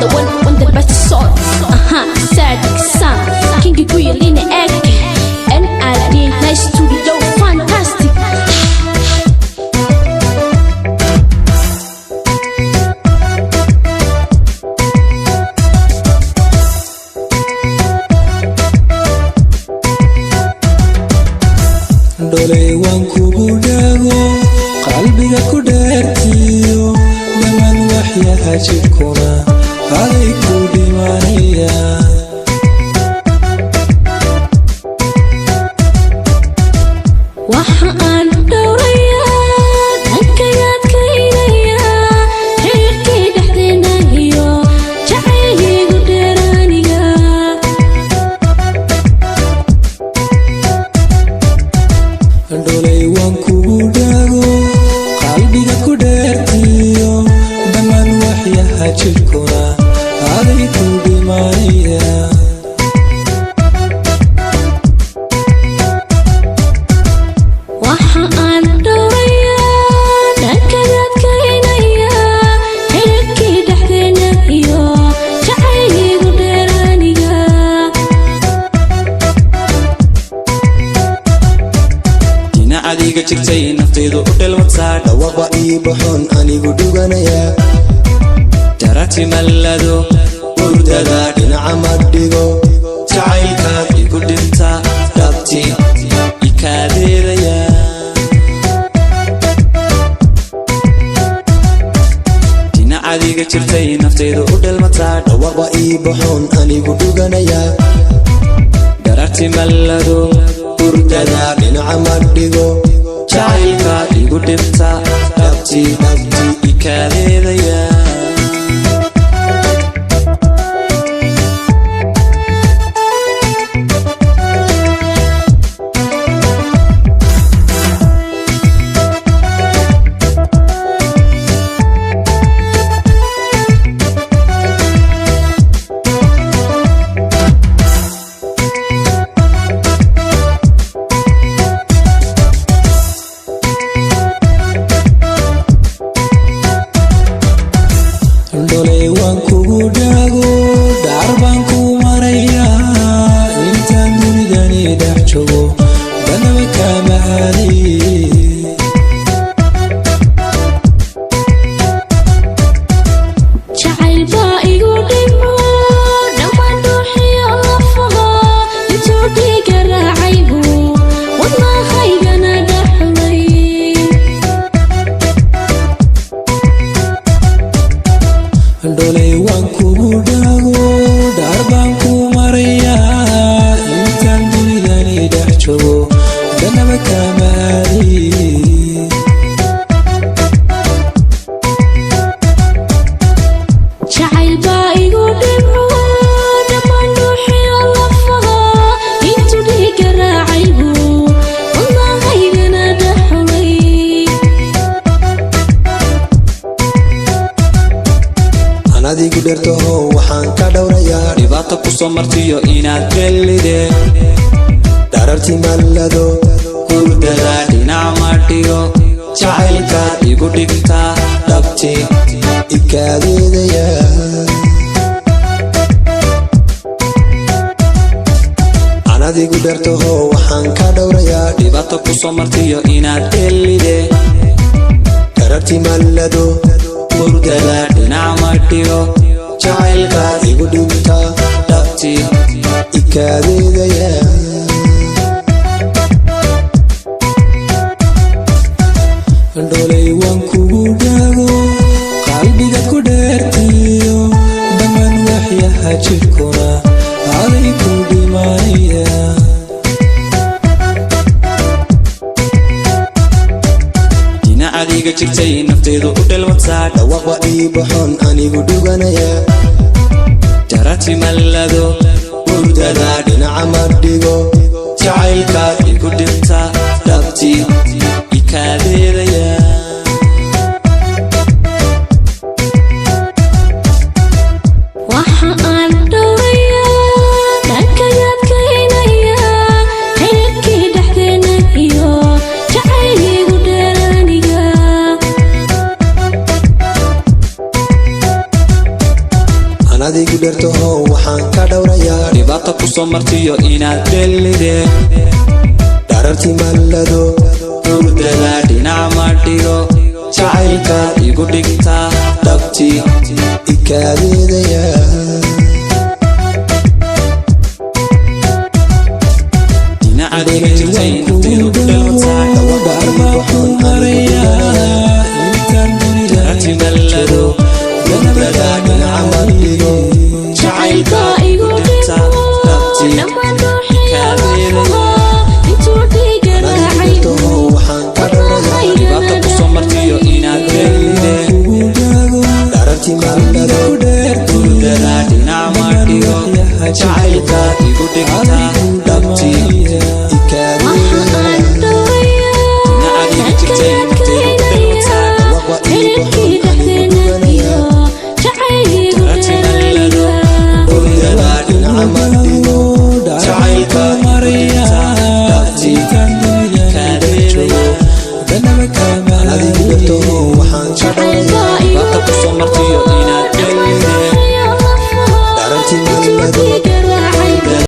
the one on the best sort. Sadik Sam, Kingi Kuyeline Egg, NRD, nice studio, fantastic. Dolay waan kugu dhago qalbiga ku dheertiyo dhamaan waxyaha jirkuna aday ku dhimanaya waxa aan dhowrayaa dankayaad kaynayaa xiriirkii dhexdeena iyo jacaylkaygu dheeraaniga Dolay waan kugu dhago qalbiga ku dheertiyo dhamaan waxyaha jirkuna aday ku dhimanaya waxa aan dhowrayaa dankayaad kaynayaa xiriirkii dhexdeena iyo jacaylkaygu dheeraaniga adiga jirtay naftaydu u dhalwadsaa dhawaqa ii baxoon anigu dhuganaya darati mallado hurdada dhinaca ma dhigo jacaylkaad igu dhintaa dhabti ikaadeedaya dhinac adiga jirtay naftaydu u dhalwadsaa dhawaqa ii baxoon anigu dhuganaya darati mallado hurdada dhinaca ma dhigo jacaylkaad igu dhintaa dhabti ikaadeedaya Dolay waan kugu dhago dhaar baan ku marayaa intaan dunidani dhex joogo danaba kama aadaye jacayl baa igu dhimo dhammaan dhuuxiyo lafaha intuu dhiiga raacaybu wadnahaygana dhaxlay Dolay waan kugu dhago dhaar baan ku marayaa intaan dunidani dhex joogo danaba kama aadaye jacayl baa igu dhimo dhammaan dhuuxiyo lafaha intuu dhiiga raacaybu wadnahaygana dhaxlay anadigu dhertaho waxaan ka dhowrayaa dhibaata ku soo martiyo inaad gelide dhararti mallado hurdada dhinac ma dhigo jacaylkaad igu dhigtaa dhabti ikaadeedaya anadigu dhertaho waxaan ka dhowrayaa dhibaata ku soo martiyo inaad gelide dhararti mallado hurdada dhinac ma dhigo jacaylkaad igu dhigtaa dhabti ikaadeedaya Dolay waan kugu dhago qalbiga ku dheertiyo dhamaan waxyaha jirkuna aday ku dhimanaya dhinac adiga jirtay naftaydu u dhalwadsaa dhawaqa ii baxoon anigu dhuganaya darati mallado hurdada dhinaca ma dhigo jacaylkaad igu dhintaa dhabti ikaadeedaya waxa aan dhowrayaa dankayaad kaynayaa xiriirkii dhexdeena iyo jacaylkaygu dheeraaniga anadigu dhertaho waxaan ka dhowrayaa dhibaato ku soo martiyo inaad dhelide dharartii mallado hurdada dhinaca ma dhigo jacaylka igu dhigtaa dhabtii ikaadeedaya